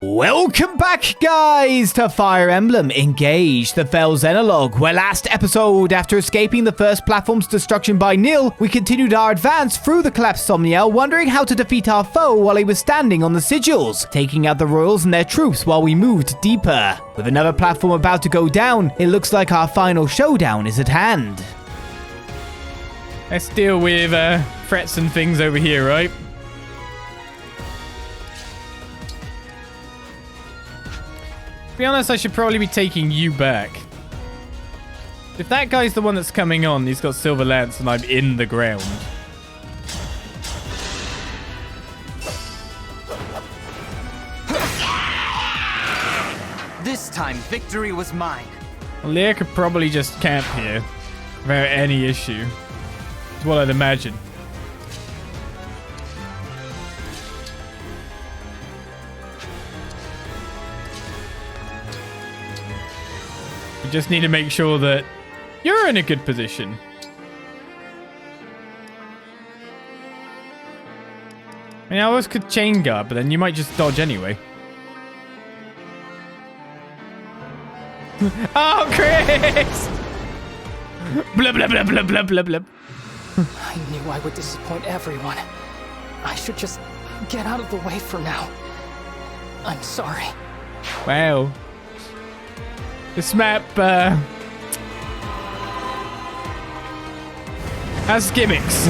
Welcome back, guys, to Fire Emblem Engage, the Fell Xenologue, where last episode, after escaping the first platform's destruction by Nil, we continued our advance through the collapsed Somniel, wondering how to defeat our foe while he was standing on the Sigils, taking out the royals and their troops while we moved deeper. With another platform about to go down, it looks like our final showdown is at hand. Let's deal with threats and things over here, right? To be honest, I should probably be taking you back. If that guy's the one that's coming on, he's got Silver Lance and I'm in the ground. This time, victory was mine. Alear could probably just camp here without any issue. That's what I'd imagine. We just need to make sure that you're in a good position. I mean, I always could chain guard, but then you might just dodge anyway. Oh, Chris! Blah, blah, blah, blah, blah, blah, blah. I knew I would disappoint everyone. I should just get out of the way for now. I'm sorry. Wow. This map has gimmicks.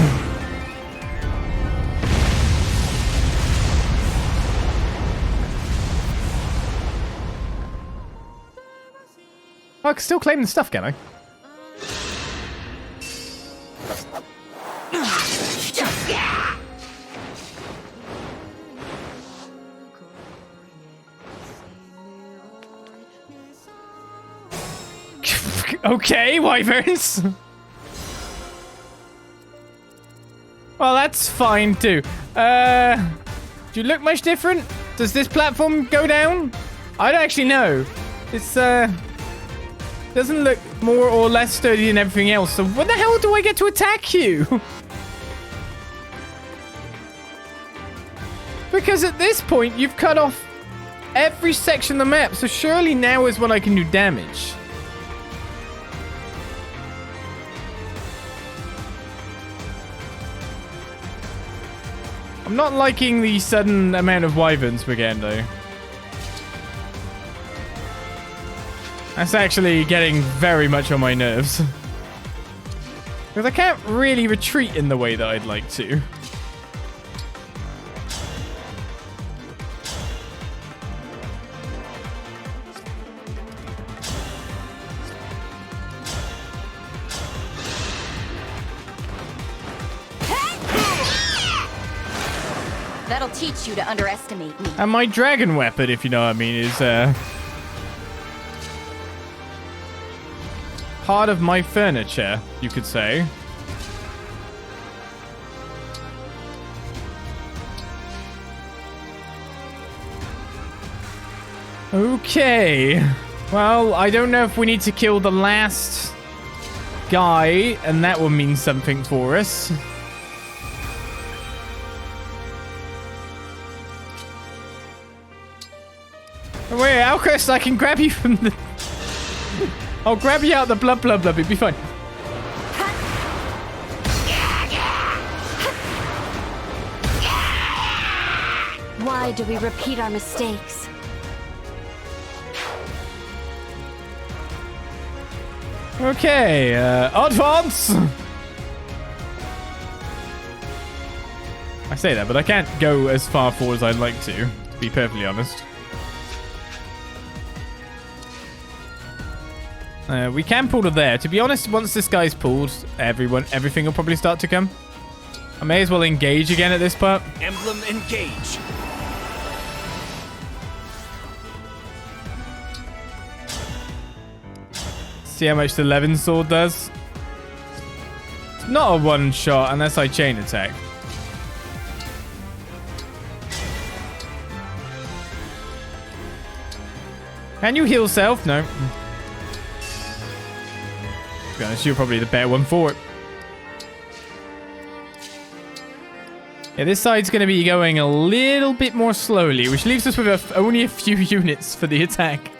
I can still claim the stuff, can I? Okay, wyverns. Well, that's fine too. Do you look much different? Does this platform go down? I don't actually know. It's doesn't look more or less sturdy than everything else. So when the hell do I get to attack you? Because at this point you've cut off every section of the map. So surely now is when I can do damage. I'm not liking the sudden amount of wyverns we're getting, though. That's actually getting very much on my nerves. Because I can't really retreat in the way that I'd like to. That'll teach you to underestimate me. And my dragon weapon, if you know what I mean, is part of my furniture, you could say. Okay. Well, I don't know if we need to kill the last guy, and that will mean something for us. Wait, Alcrest, I can grab you from the... I'll grab you out the blub, it'll be fine. Why do we repeat our mistakes? Okay, advance! I say that, but I can't go as far forward as I'd like to be perfectly honest. We can pull to there. To be honest, once this guy's pulled, everything will probably start to come. I may as well engage again at this part. Emblem engage. See how much the Levin sword does. It's not a one shot unless I chain attack. Can you heal self? No. To be honest, you're probably the better one for it. Yeah, this side's going to be going a little bit more slowly, which leaves us with only a few units for the attack.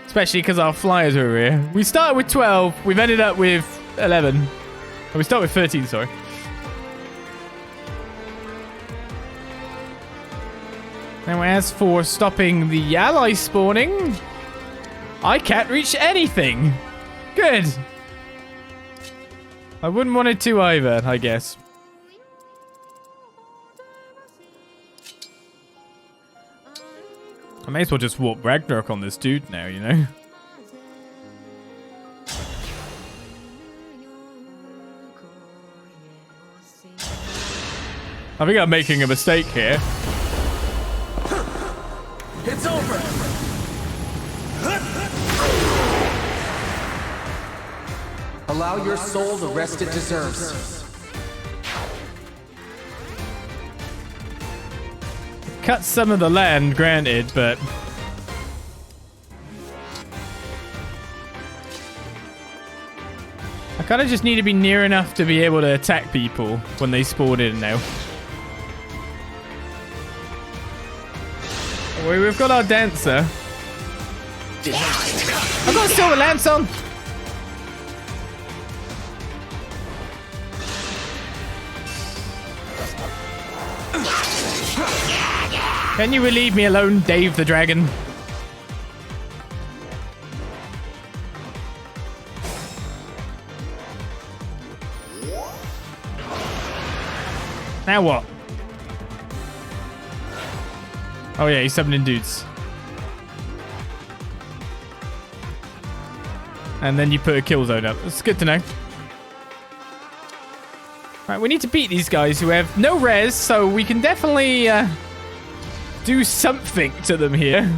Especially because our flyers are over here. We started with 12. We've ended up with 11. Oh, we start with 13, sorry. Now, as for stopping the ally spawning, I can't reach anything. Good. I wouldn't want it to either, I guess. I may as well just warp Ragnarok on this dude now, you know? I think I'm making a mistake here. It's over. Allow your soul the rest it deserves. Cut some of the land, granted, but... I kind of just need to be near enough to be able to attack people when they spawn in now. We've got our dancer. I've got a silver lance on. Can you leave me alone, Dave the Dragon? Now what? Oh yeah, he's summoning dudes. And then you put a kill zone up. That's good to know. Right, we need to beat these guys who have no res, so we can definitely do something to them here.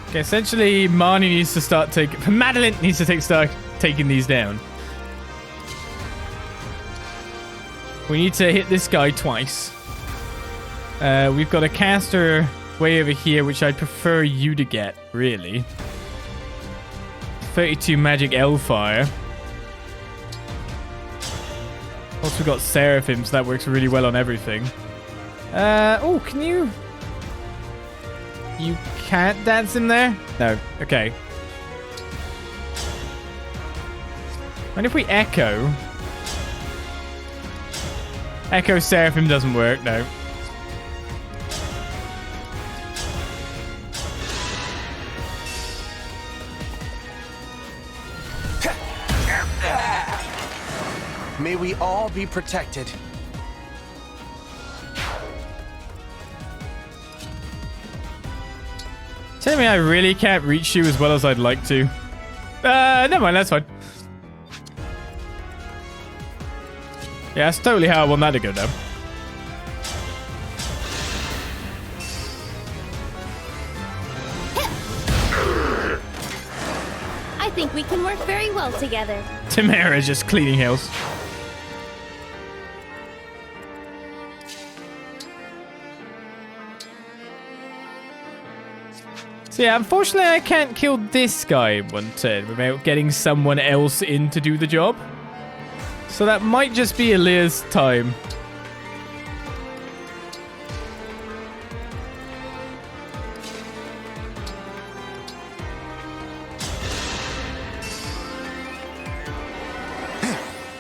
Okay, essentially, Marnie needs to start taking... Madeline needs to start taking these down. We need to hit this guy twice. We've got a caster way over here, which I'd prefer you to get, really. 32 magic Hellfire. Also got Seraphim, so that works really well on everything. Oh, can you... You can't dance him there? No. Okay. And if we echo... Echo Seraphim doesn't work, no. May we all be protected. Tell me I really can't reach you as well as I'd like to. Never mind, that's fine. Yeah, that's totally how I want that to go down. I think we can work very well together. Tamara just cleaning hills. So yeah, unfortunately I can't kill this guy in one turn without getting someone else in to do the job. So that might just be Elyos' time.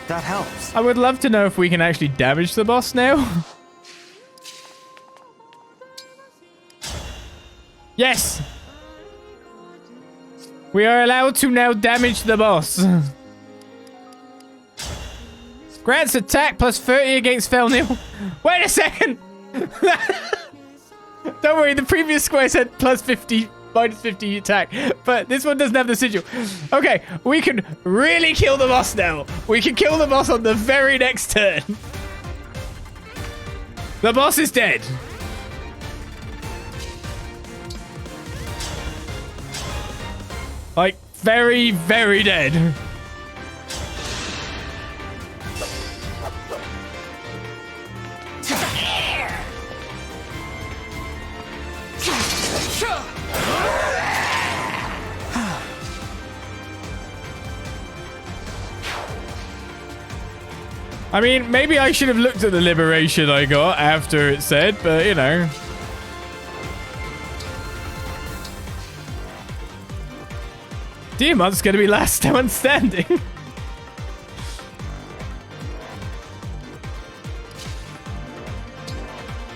That helps. I would love to know if we can actually damage the boss now. Yes! We are allowed to now damage the boss. Grants attack plus 30 against Fell Nil. Wait a second! Don't worry, the previous square said plus 50, minus 50 attack. But this one doesn't have the sigil. Okay, we can really kill the boss now. We can kill the boss on the very next turn. The boss is dead. Like, very, very dead. I mean, maybe I should have looked at the liberation I got after it said, but you know. Diamant's gonna be last one standing.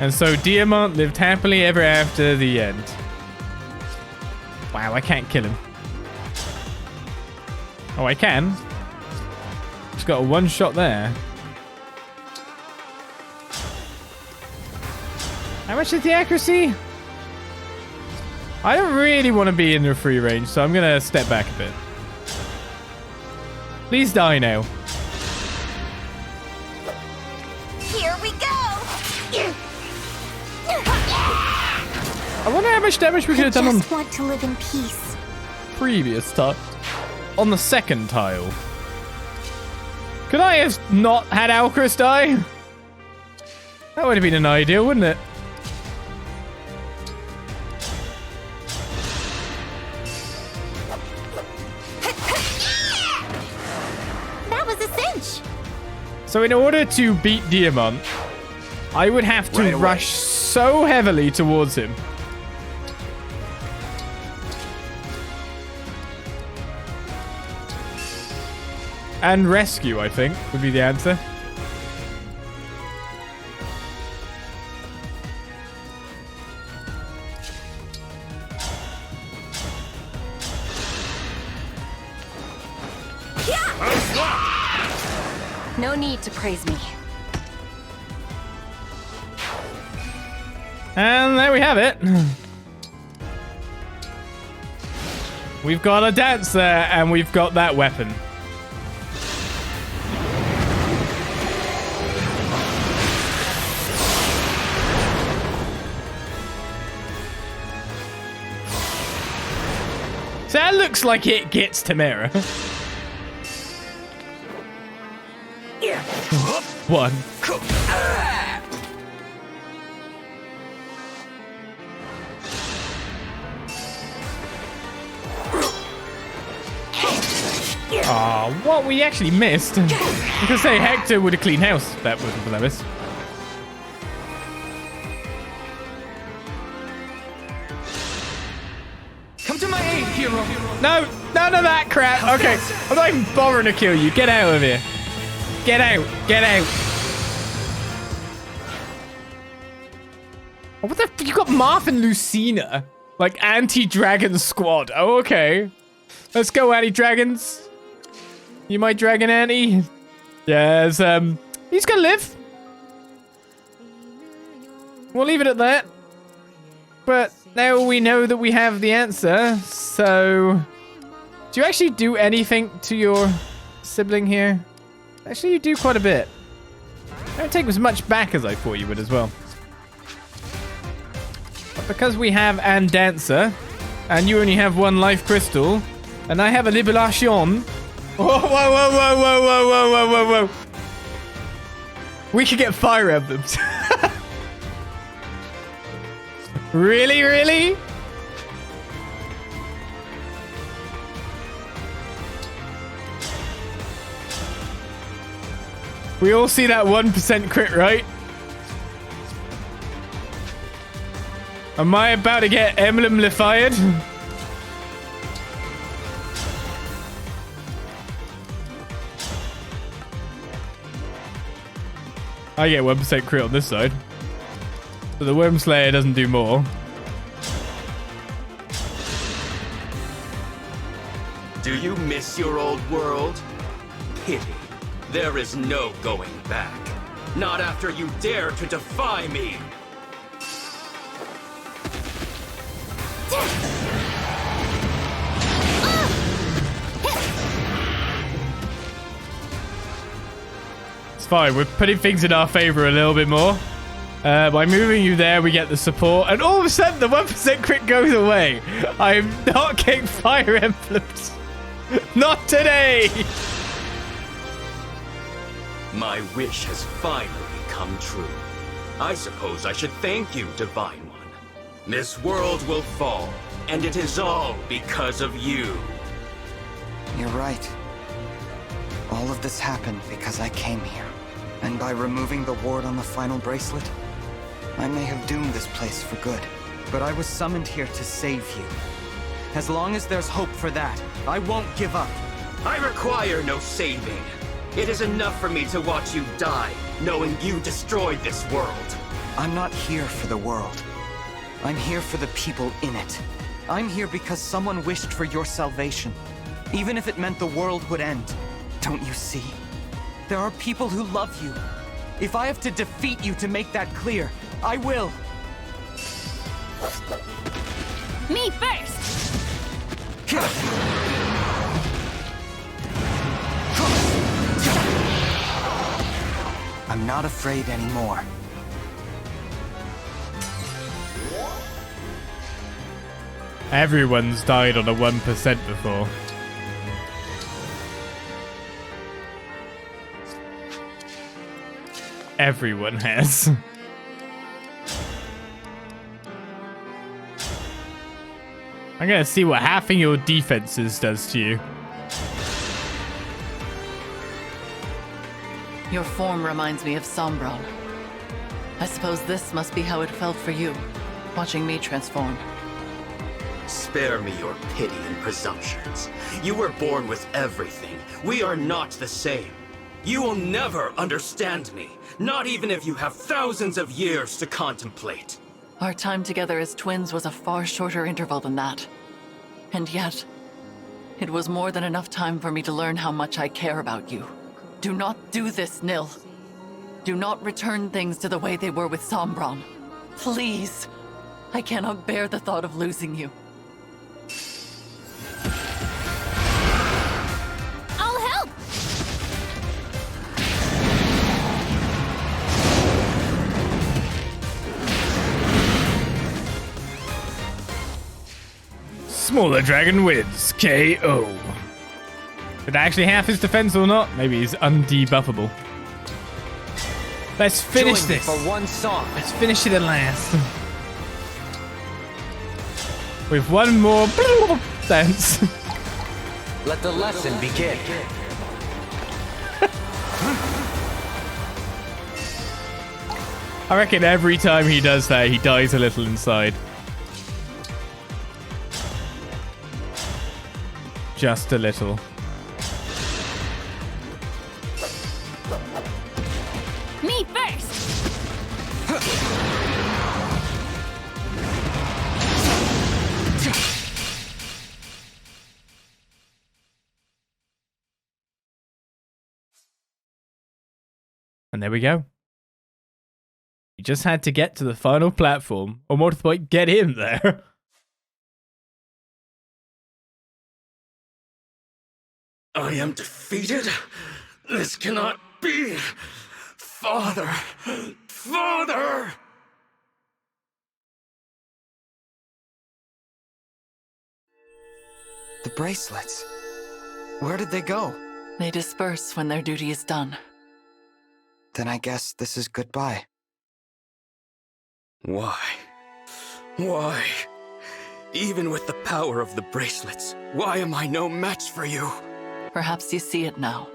And so Diamant lived happily ever after the end. Wow, I can't kill him. Oh, I can. Just got a one shot there. How much is the accuracy? I don't really want to be in the free range, so I'm going to step back a bit. Please die now. Here we go! I wonder how much damage we could have done on I just want to live in peace. previous tile. On the second tile. Could I have not had Alcrus die? That would have been an ideal, wouldn't it? That was a cinch! So in order to beat Diamant, I would have to rush so heavily towards him. And rescue, I think, would be the answer. No need to praise me. And there we have it. We've got a dancer and we've got that weapon. So that looks like it gets Tamara. One. Aw, what? We actually missed. You could say Hector would have cleaned house. That wasn't for that miss. Come to my aid, hero. No, none of that crap. Okay, I'm not even bothering to kill you. Get out of here. Get out. Get out. Oh, what the f? You got Marth and Lucina. Like anti-dragon squad. Oh, okay. Let's go, anti-dragons. You my dragon anti? Yes, he's gonna live. We'll leave it at that. But now we know that we have the answer, so... Do you actually do anything to your sibling here? Actually, you do quite a bit. Don't take as much back as I thought you would as well. But because we have an dancer, and you only have one life crystal, and I have a liberation... Whoa, whoa, whoa, whoa, whoa, whoa, whoa, whoa, whoa. We could get fire emblems. Really, really? We all see that 1% crit, right? Am I about to get Emblem fired? I get 1% crit on this side. So the Worm Slayer doesn't do more. Do you miss your old world? Pity. There is no going back. Not after you dare to defy me. It's fine. We're putting things in our favor a little bit more. By moving you there, we get the support. And all of a sudden, the 1% crit goes away. I'm not getting fire emblems. Not today. My wish has finally come true. I suppose I should thank you, Divine One. This world will fall, and it is all because of you. You're right. All of this happened because I came here. And by removing the ward on the final bracelet, I may have doomed this place for good. But I was summoned here to save you. As long as there's hope for that, I won't give up. I require no saving. It is enough for me to watch you die, knowing you destroyed this world. I'm not here for the world. I'm here for the people in it. I'm here because someone wished for your salvation, even if it meant the world would end. Don't you see? There are people who love you. If I have to defeat you to make that clear, I will. Me first! I'm not afraid anymore. Everyone's died on a 1% before. Everyone has. I'm gonna see what halving your defenses does to you. Your form reminds me of Sombron. I suppose this must be how it felt for you, watching me transform. Spare me your pity and presumptions. You were born with everything. We are not the same. You will never understand me, not even if you have thousands of years to contemplate. Our time together as twins was a far shorter interval than that. And yet, it was more than enough time for me to learn how much I care about you. Do not do this, Nil. Do not return things to the way they were with Sombron. Please. I cannot bear the thought of losing you. I'll help! Smaller dragon wins. KO. Did I actually have his defense or not? Maybe he's undebuffable. Let's finish Join me this. for one song. Let's finish it at last. With one more dance. Let the lesson begin. I reckon every time he does that, he dies a little inside. Just a little. Me first! And there we go. You just had to get to the final platform, or more to the point, get him there. I am defeated? This cannot be! Father! Father! The bracelets. Where did they go? They disperse when their duty is done. Then I guess this is goodbye. Why? Why? Even with the power of the bracelets, why am I no match for you? Perhaps you see it now.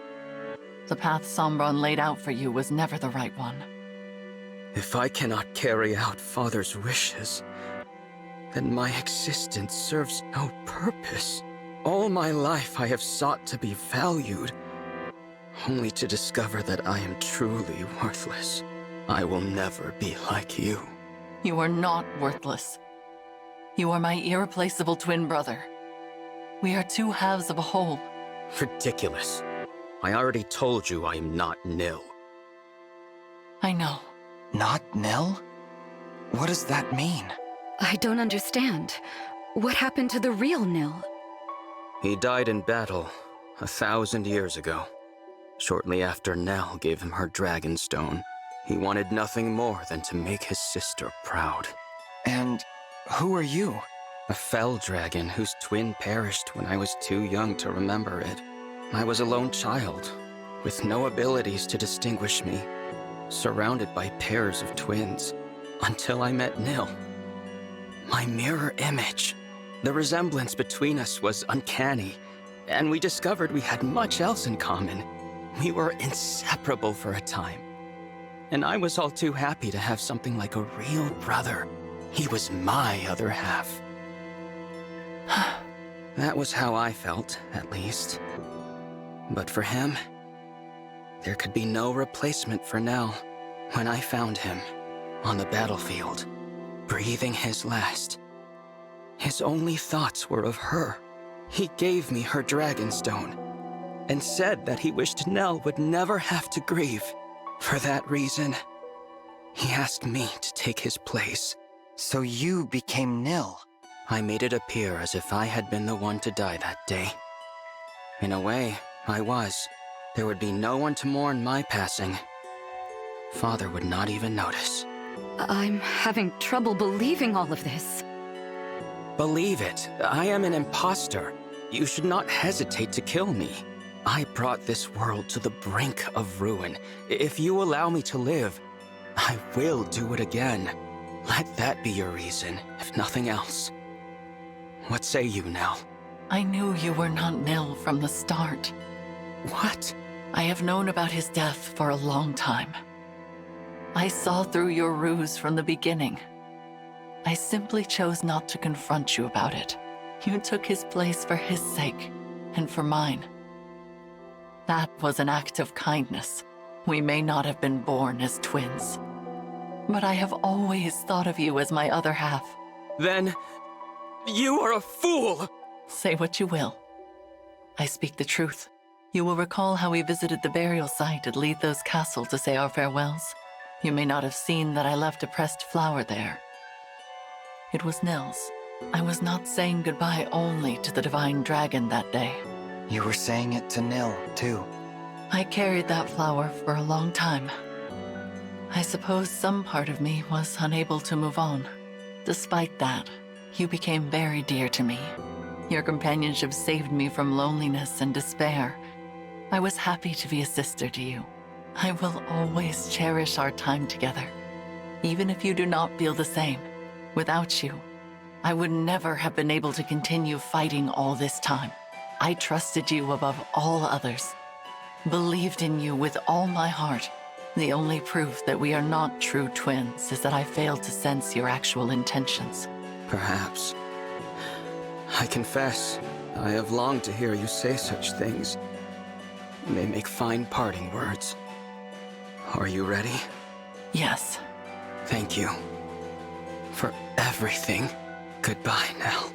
The path Sombron laid out for you was never the right one. If I cannot carry out Father's wishes, then my existence serves no purpose. All my life I have sought to be valued, only to discover that I am truly worthless. I will never be like you. You are not worthless. You are my irreplaceable twin brother. We are two halves of a whole. Ridiculous. I already told you I am not Nil. I know. Not Nel? What does that mean? I don't understand. What happened to the real Nil? He died in battle 1,000 years ago. Shortly after Nell gave him her dragon stone, he wanted nothing more than to make his sister proud. And who are you? A fell dragon whose twin perished when I was too young to remember it. I was a lone child, with no abilities to distinguish me, surrounded by pairs of twins, until I met Nil. My mirror image. The resemblance between us was uncanny, and we discovered we had much else in common. We were inseparable for a time. and I was all too happy to have something like a real brother. He was my other half. That was how I felt, at least. But for him, there could be no replacement for Nell. When I found him, on the battlefield, breathing his last, his only thoughts were of her. He gave me her Dragonstone, and said that he wished Nell would never have to grieve. For that reason, he asked me to take his place. So you became Nil. I made it appear as if I had been the one to die that day. In a way, I was. There would be no one to mourn my passing. Father would not even notice. I'm having trouble believing all of this. Believe it, I am an imposter. You should not hesitate to kill me. I brought this world to the brink of ruin. If you allow me to live, I will do it again. Let that be your reason, if nothing else. What say you, Nell? I knew you were not Nil from the start. What? I have known about his death for a long time. I saw through your ruse from the beginning. I simply chose not to confront you about it. You took his place for his sake, and for mine. That was an act of kindness. We may not have been born as twins, but I have always thought of you as my other half. Then, you are a fool! Say what you will. I speak the truth. You will recall how we visited the burial site at Lethos Castle to say our farewells. You may not have seen that I left a pressed flower there. It was Nil's. I was not saying goodbye only to the divine dragon that day. You were saying it to Nil, too. I carried that flower for a long time. I suppose some part of me was unable to move on. Despite that, you became very dear to me. Your companionship saved me from loneliness and despair. I was happy to be a sister to you. I will always cherish our time together, even if you do not feel the same. Without you, I would never have been able to continue fighting all this time. I trusted you above all others, believed in you with all my heart. The only proof that we are not true twins is that I failed to sense your actual intentions. Perhaps. I confess, I have longed to hear you say such things. They make fine parting words. Are you ready? Yes. Thank you. For everything. Goodbye, Nell.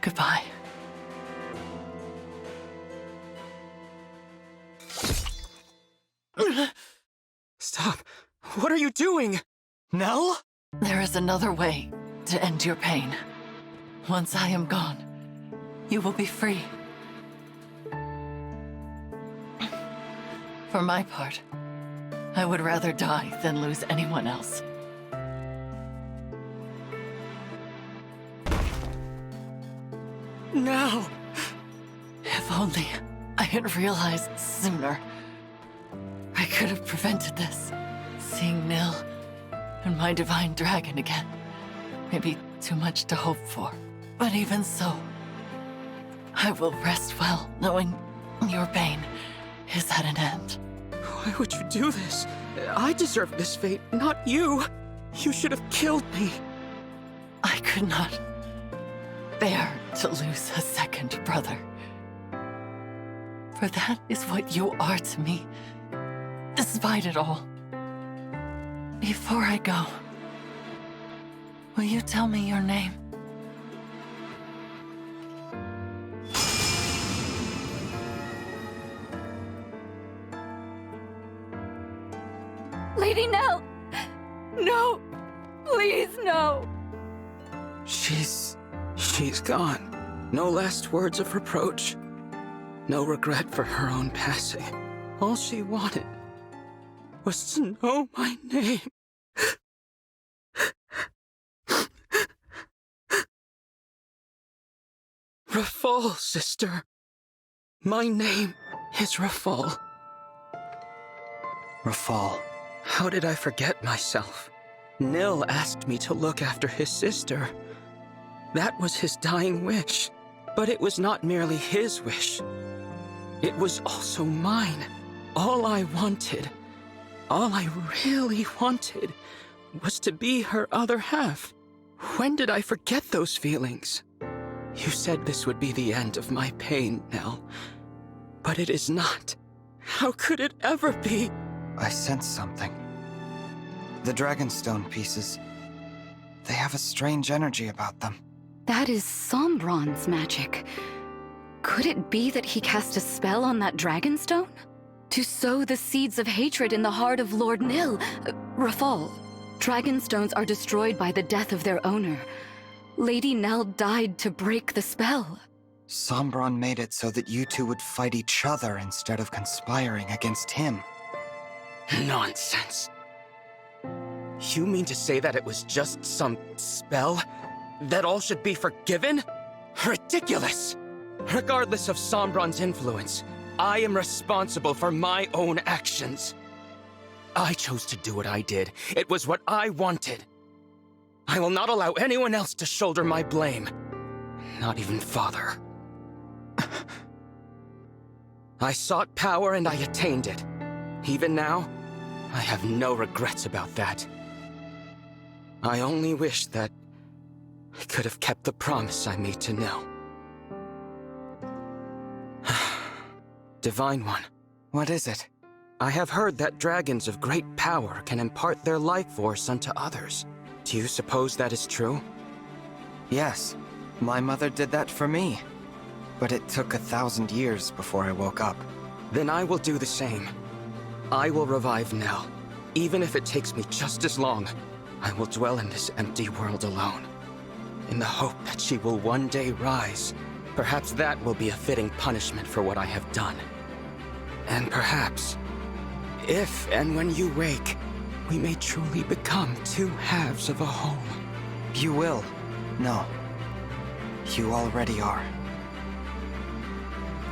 Goodbye. Stop. What are you doing? Nell? There is another way to end your pain. Once I am gone, you will be free. For my part, I would rather die than lose anyone else. Nell! If only I had realized sooner. I could have prevented this. Seeing Nil and my divine dragon again may be too much to hope for. But even so, I will rest well knowing your pain is at an end. Why would you do this? I deserve this fate, not you. You should have killed me. I could not bear to lose a second brother. For that is what you are to me, despite it all. Before I go, will you tell me your name? Lady Nell! No! Please, no! She's gone. No last words of reproach. No regret for her own passing. All she wanted was to know my name. Rafal, sister. My name is Rafal. Rafal. How did I forget myself? Nil asked me to look after his sister. That was his dying wish. But it was not merely his wish. It was also mine. All I wanted All I really wanted was to be her other half. When did I forget those feelings? You said this would be the end of my pain, Nell. But it is not. How could it ever be? I sense something. The Dragonstone pieces. They have a strange energy about them. That is Sombron's magic. Could it be that he cast a spell on that Dragonstone? To sow the seeds of hatred in the heart of Lord Nil, Rafal. Dragonstones are destroyed by the death of their owner. Lady Nell died to break the spell. Sombron made it so that you two would fight each other instead of conspiring against him. Nonsense. You mean to say that it was just some spell? That all should be forgiven? Ridiculous! Regardless of Sombron's influence, I am responsible for my own actions. I chose to do what I did. It was what I wanted. I will not allow anyone else to shoulder my blame. Not even Father. I sought power and I attained it. Even now, I have no regrets about that. I only wish that I could have kept the promise I made to Nell. Divine One. What is it? I have heard that dragons of great power can impart their life force unto others. Do you suppose that is true? Yes. My mother did that for me. But it took 1,000 years before I woke up. Then I will do the same. I will revive Nell. Even if it takes me just as long, I will dwell in this empty world alone. In the hope that she will one day rise. Perhaps that will be a fitting punishment for what I have done. And perhaps, if and when you wake, we may truly become two halves of a whole. You will. No. You already are.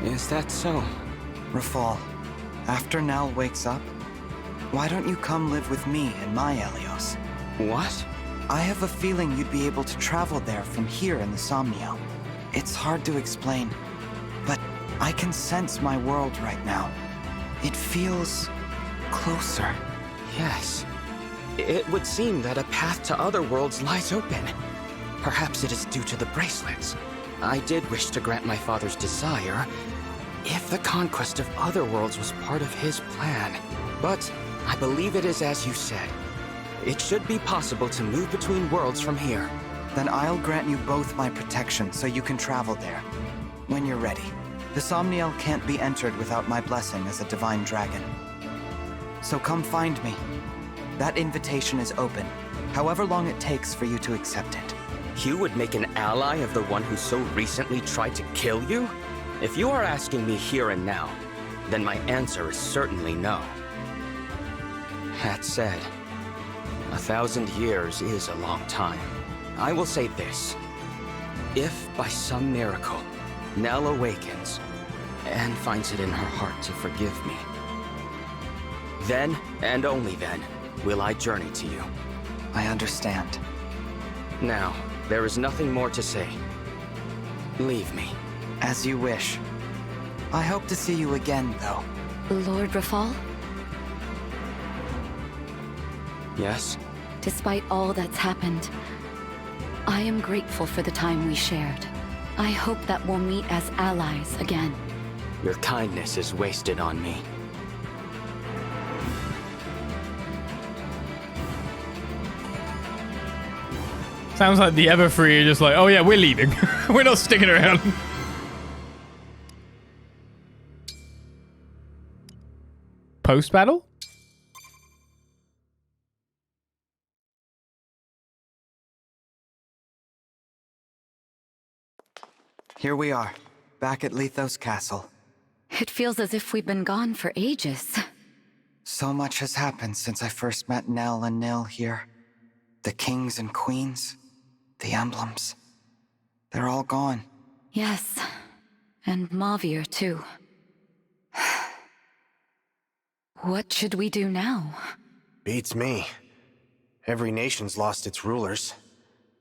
Is that so? Rafal, after Nell wakes up, why don't you come live with me in my Elyos? What? I have a feeling you'd be able to travel there from here in the Somniel. It's hard to explain, but I can sense my world right now. It feels closer. Yes. It would seem that a path to other worlds lies open. Perhaps it is due to the bracelets. I did wish to grant my father's desire, if the conquest of other worlds was part of his plan. But I believe it is as you said. It should be possible to move between worlds from here. Then I'll grant you both my protection so you can travel there. When you're ready. The Somniel can't be entered without my blessing as a divine dragon. So come find me. That invitation is open, however long it takes for you to accept it. You would make an ally of the one who so recently tried to kill you? If you are asking me here and now, then my answer is certainly no. That said, 1,000 years is a long time. I will say this. If by some miracle, Nell awakens and finds it in her heart to forgive me, then, and only then, will I journey to you. I understand. Now, there is nothing more to say. Leave me. As you wish. I hope to see you again, though. Lord Rafal? Yes? Despite all that's happened, I am grateful for the time we shared. I hope that we'll meet as allies again. Your kindness is wasted on me. Sounds like the Everfree are just like, oh yeah, we're leaving. We're not sticking around. Post-battle? Here we are, back at Lethos Castle. It feels as if we've been gone for ages. So much has happened since I first met Nel and Nil here. The kings and queens, the emblems. They're all gone. Yes, and Mavir too. What should we do now? Beats me. Every nation's lost its rulers,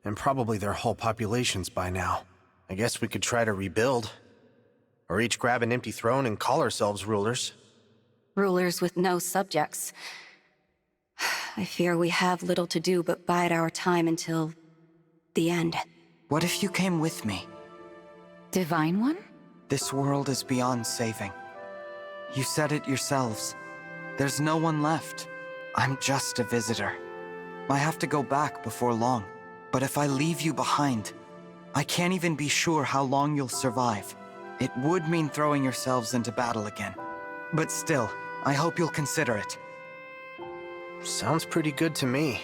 and probably their whole populations by now. I guess we could try to rebuild. Or each grab an empty throne and call ourselves rulers. Rulers with no subjects. I fear we have little to do but bide our time until the end. What if you came with me? Divine One? This world is beyond saving. You said it yourselves. There's no one left. I'm just a visitor. I have to go back before long. But if I leave you behind, I can't even be sure how long you'll survive. It would mean throwing yourselves into battle again. But still, I hope you'll consider it. Sounds pretty good to me.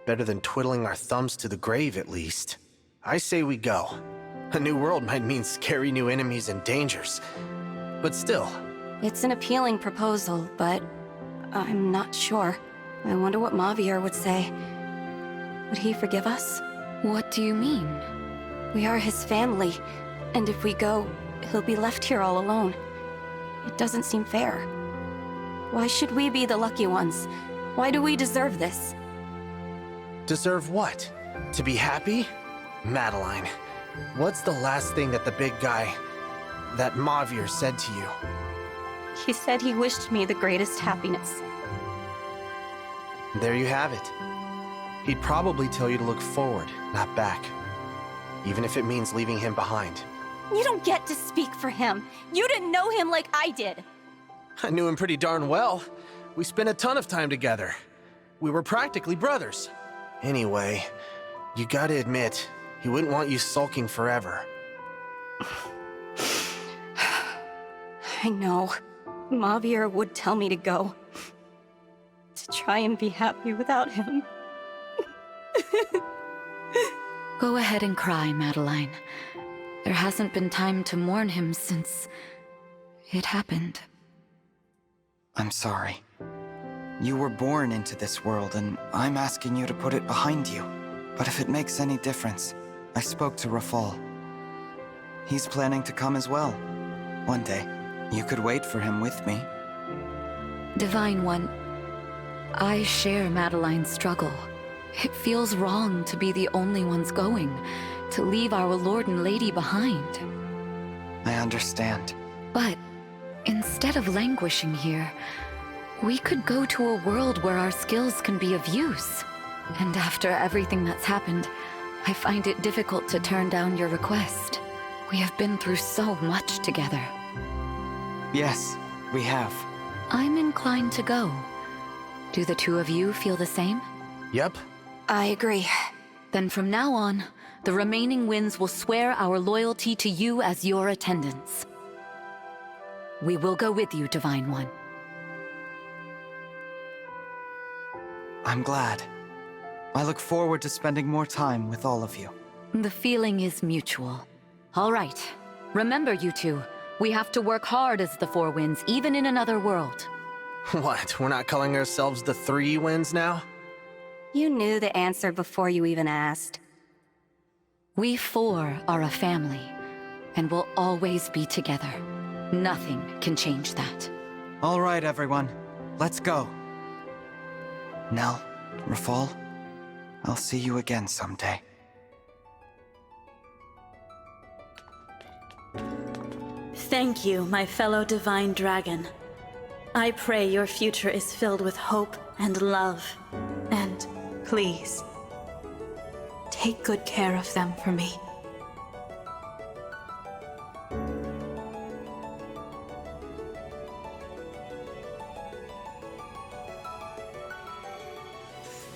Better than twiddling our thumbs to the grave, at least. I say we go. A new world might mean scary new enemies and dangers. But still. It's an appealing proposal, but I'm not sure. I wonder what Mavier would say. Would he forgive us? What do you mean? We are his family, and if we go, he'll be left here all alone. It doesn't seem fair. Why should we be the lucky ones? Why do we deserve this? Deserve what? To be happy? Madeline, what's the last thing that the big guy, that Mavier, said to you? He said he wished me the greatest happiness. There you have it. He'd probably tell you to look forward, not back. Even if it means leaving him behind. You don't get to speak for him. You didn't know him like I did. I knew him pretty darn well. We spent a ton of time together. We were practically brothers. Anyway, you gotta admit, he wouldn't want you sulking forever. I know. Mavier would tell me to go. To try and be happy without him. Go ahead and cry, Madeline. There hasn't been time to mourn him since it happened. I'm sorry. You were born into this world, and I'm asking you to put it behind you. But if it makes any difference, I spoke to Rafal. He's planning to come as well. One day. You could wait for him with me. Divine One, I share Madeline's struggle. It feels wrong to be the only ones going, to leave our Lord and Lady behind. I understand. But instead of languishing here, we could go to a world where our skills can be of use. And after everything that's happened, I find it difficult to turn down your request. We have been through so much together. Yes, we have. I'm inclined to go. Do the two of you feel the same? Yep. I agree. Then from now on, the remaining winds will swear our loyalty to you as your attendants. We will go with you, Divine One. I'm glad. I look forward to spending more time with all of you. The feeling is mutual. All right. Remember, you two, we have to work hard as the Four Winds, even in another world. What, we're not calling ourselves the Three Winds now? You knew the answer before you even asked. We four are a family, and will always be together. Nothing can change that. All right, everyone. Let's go. Nel, Rafal, I'll see you again someday. Thank you, my fellow divine dragon. I pray your future is filled with hope and love. And please, take good care of them for me.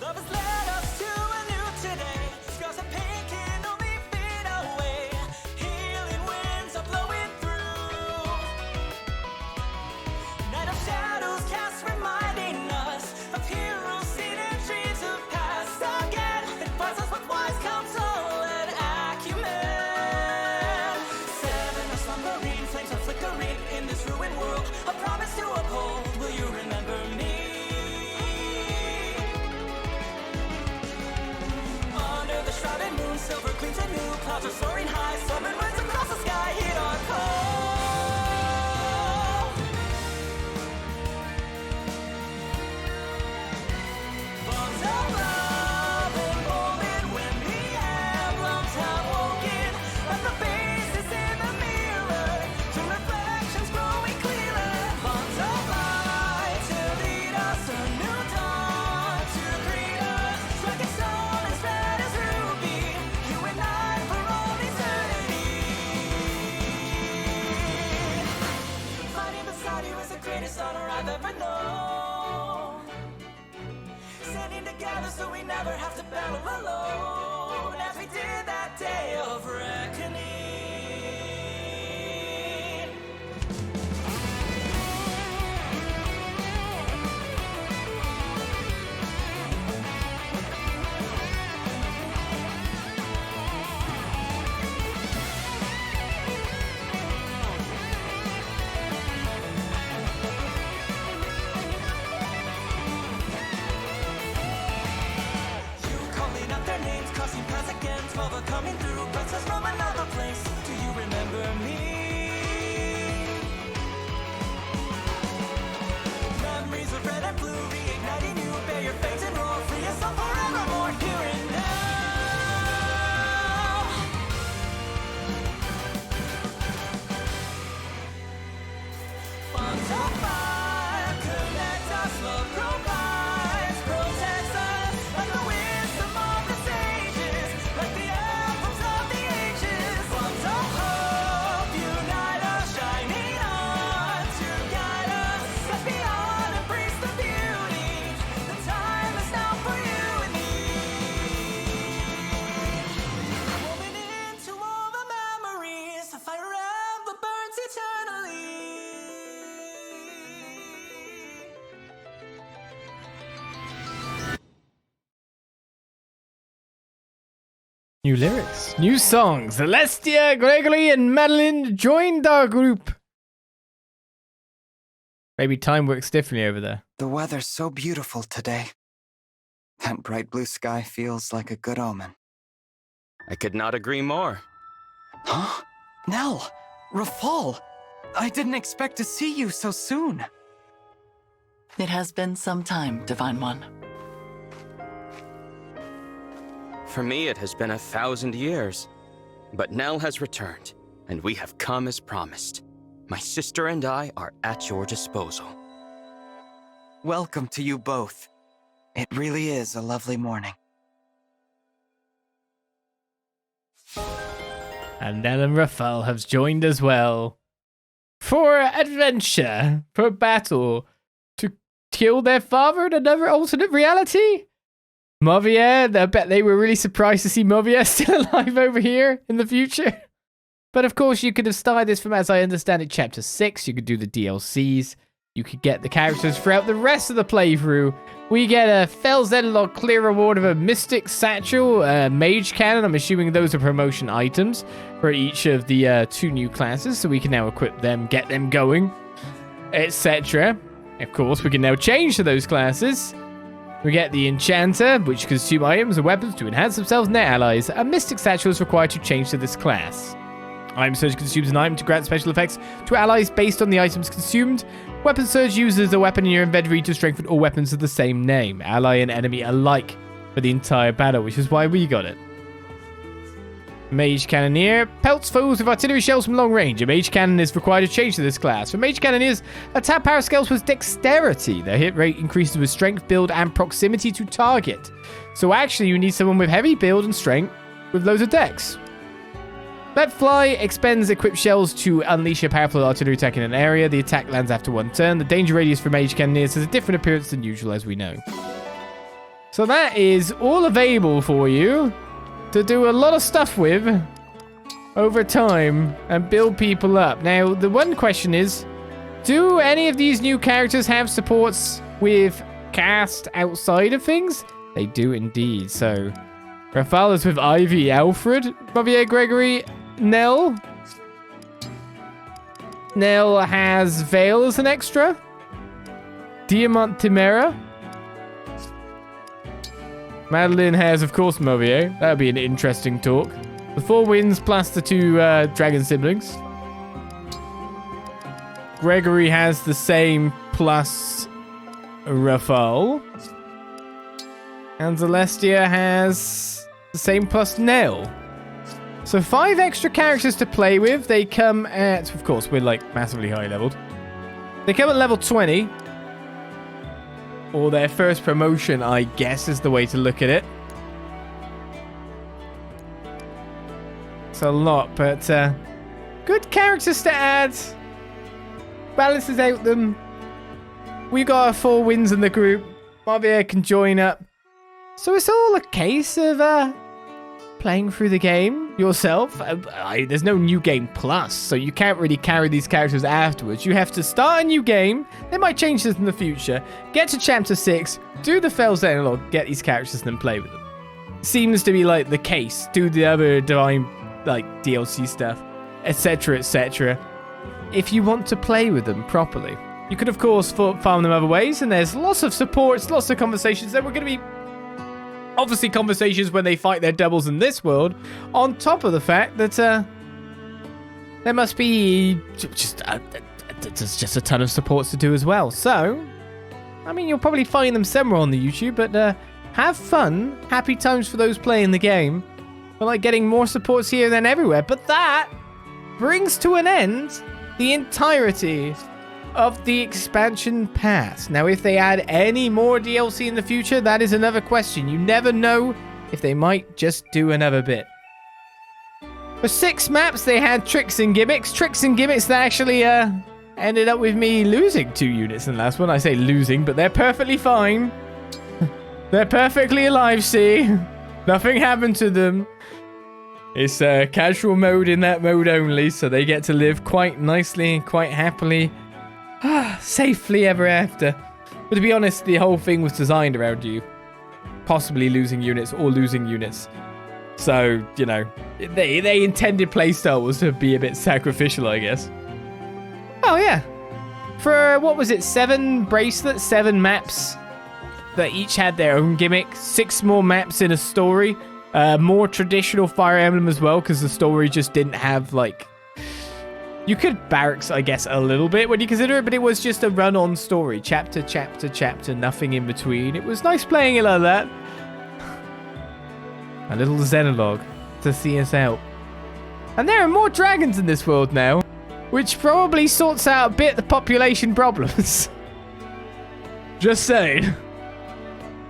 Love has led us to a new today. Scars of pain can only fade away. Healing winds are blowing through. Night of shadows cast, reminding us of heroes seen in dreams of past. Again, advise us with wise counsel and acumen. Seven are slumbering, flames are flickering in this ruined world. A promise to uphold. Will you remember me? The shrouded moon, silver gleams anew. Clouds are soaring high, summon winds across the sky. Heed our call. Bonds of love emboldened when the emblems have woken. At the faces in the mirror, to reflections growing clearer. Bonds of light to lead us a new dawn. never have to battle alone as we did that day of reckoning. Calling out their names, crossing paths again, 12 are coming through, princess from another place. Do you remember me? Memories of red and blue, reigniting you, bear your fangs and roar, free yourself forevermore, here and now. Bonds of fire connect us, love provides, protects us, like the wisdom of the sages, like the anthems of the ages. Bonds of hope unite us, shining on to guide us. Let's be on, embrace the beauty. The time is now for you and me. Woven into all the memories, the fire emblem burns eternally. New lyrics, new songs. Celestia, Gregory, and Madeline joined our group. Maybe time works differently over there. The weather's so beautiful today. That bright blue sky feels like a good omen. I could not agree more. Huh? Nell! Rafal! I didn't expect to see you so soon. It has been some time, Divine One. For me, it has been 1,000 years. But Nell has returned, and we have come as promised. My sister and I are at your disposal. Welcome to you both. It really is a lovely morning. And Nel and Raphael have joined as well. For adventure, for battle, to kill their father in another alternate reality? Mavier, I bet they were really surprised to see Mavier still alive over here in the future. But of course, you could have started this from, as I understand it, Chapter 6. You could do the DLCs. You could get the characters throughout the rest of the playthrough. We get a Fell Xenologue clear reward of a Mystic Satchel, Mage Cannon. I'm assuming those are promotion items for each of the 2 new classes. So we can now equip them, get them going, etc. Of course, we can now change to those classes. We get the Enchanter, which consume items and weapons to enhance themselves and their allies. A Mystic Satchel is required to change to this class. Item Surge consumes an item to grant special effects to allies based on the items consumed. Weapon Surge uses a weapon in your inventory to strengthen all weapons of the same name, ally and enemy alike, for the entire battle, which is why we got it. Mage Cannoneer pelts foes with artillery shells from long range. A Mage Cannon is required to change to this class. For Mage Cannoneers, attack power scales with dexterity. Their hit rate increases with strength, build, and proximity to target. So actually, you need someone with heavy build and strength with loads of dex. Let Fly expends equipped shells to unleash a powerful artillery attack in an area. The attack lands after 1 turn. The danger radius for Mage Cannoneers has a different appearance than usual, as we know. So that is all available for you to do a lot of stuff with over time and build people up. Now, the one question is, do any of these new characters have supports with cast outside of things? They do indeed. So, Raphael is with Ivy, Alfred, Mavier, Gregory, Nell. Nell has Veil as an extra. Diamant Timera. Madeline has, of course, Mavier. That would be an interesting talk. The 4 wins plus the 2 dragon siblings. Gregory has the same plus Raphael. And Celestia has the same plus Nell. So 5 extra characters to play with. They come at, of course, we're like massively high leveled. They come at level 20. Or their first promotion, I guess, is the way to look at it. It's a lot, but good characters to add. Balances out them. We got our 4 wins in the group. Mavier can join up. So it's all a case of playing through the game yourself. There's no New Game Plus, so you can't really carry these characters afterwards. You have to start a new game. They might change this in the future. Get to Chapter 6, do the Fell Xenologue, get these characters, and then play with them. Seems to be like the case. Do the other Divine like DLC stuff, etc., etc. If you want to play with them properly. You could, of course, farm them other ways, and there's lots of supports, lots of conversations. There were going to be obviously conversations when they fight their doubles in this world, on top of the fact that there must be just a ton of supports to do as well. So, I mean, you'll probably find them somewhere on the YouTube, but have fun. Happy times for those playing the game. But like getting more supports here than everywhere. But that brings to an end the entirety of the expansion pass. Now, if they add any more DLC in the future, that is another question. You never know if they might just do another bit. For 6 maps, they had tricks and gimmicks. Tricks and gimmicks that actually ended up with me losing 2 units in the last one. I say losing, but they're perfectly fine. They're perfectly alive, see? Nothing happened to them. It's casual mode in that mode only, so they get to live quite nicely and quite happily. Safely ever after. But to be honest, the whole thing was designed around you possibly losing units or losing units. So, you know, they intended playstyle was to be a bit sacrificial, I guess. Oh, yeah. For, what was it, 7 bracelets, 7 maps that each had their own gimmick. 6 more maps in a story. More traditional Fire Emblem as well, because the story just didn't have, like... You could barracks, I guess, a little bit when you consider it, but it was just a run-on story. Chapter, chapter, chapter, nothing in between. It was nice playing it like that. A little Xenologue to see us out. And there are more dragons in this world now, which probably sorts out a bit the population problems. Just saying.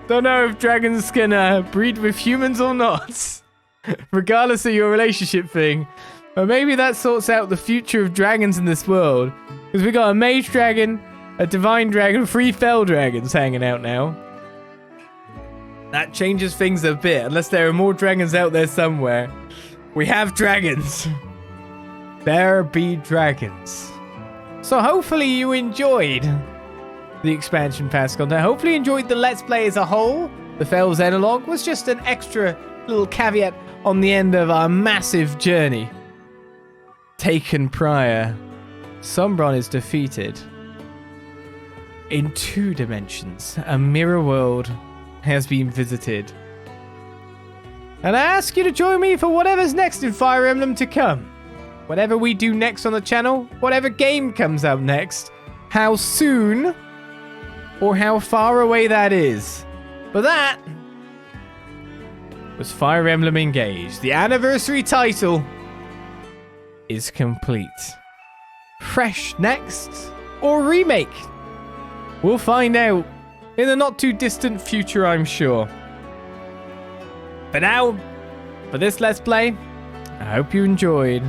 Don't know if dragons can breed with humans or not. Regardless of your relationship thing. But maybe that sorts out the future of dragons in this world. Because we got a mage dragon, a divine dragon, 3 fell dragons hanging out now. That changes things a bit. Unless there are more dragons out there somewhere. We have dragons. There be dragons. So hopefully you enjoyed the expansion pass content. Hopefully you enjoyed the Let's Play as a whole. The Fell Xenologue was just an extra little caveat on the end of our massive journey. Taken prior, Sombron is defeated. In 2 dimensions, a mirror world has been visited. And I ask you to join me for whatever's next in Fire Emblem to come. Whatever we do next on the channel, whatever game comes out next, how soon or how far away that is. But that was Fire Emblem Engage. The anniversary title is complete. Fresh next or remake? We'll find out in the not too distant future, I'm sure. For now, for this Let's Play, I hope you enjoyed.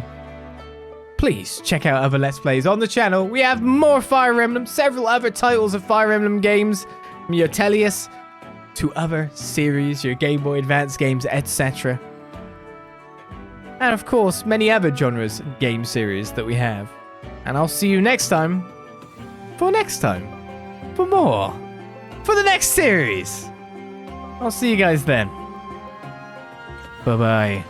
Please check out other Let's Plays on the channel. We have more Fire Emblem, several other titles of Fire Emblem games, from your Elyos to other series, your Game Boy Advance games, etc. And of course, many other genres and game series that we have. And I'll see you next time, for more, for the next series. I'll see you guys then. Bye-bye.